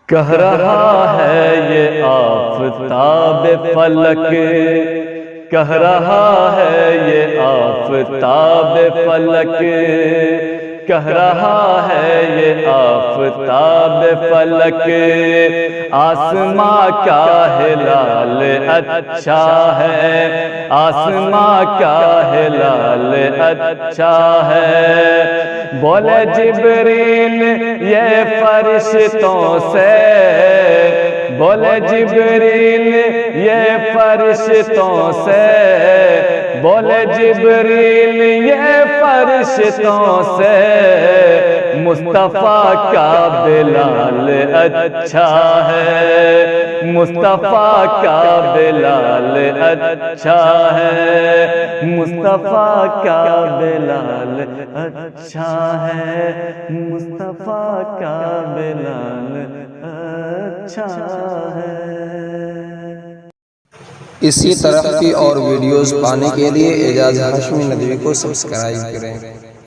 کہہ رہا ہے یہ آفتاب فلک، کہہ رہا ہے یہ آفتاب فلک، کہہ رہا ہے یہ آفتاب فلک، آسماں کا ہلال اچھا ہے، آسماں کا ہلال اچھا ہے۔ بولے جبریل یہ فرشتوں سے، بولے جبریل یہ فرشتوں سے، بولے جبریل یہ فرشتوں سے، مصطفیٰ کا بلال اچھا ہے، مصطفیٰ کا بلال اچھا ہے، مصطفیٰ کا بلال اچھا ہے، مصطفیٰ کا بلال اچھا ہے۔ اسی طرح کی اور ویڈیوز پانے کے لیے اعجاز ہاشمی ندوی کو سبسکرائب کریں۔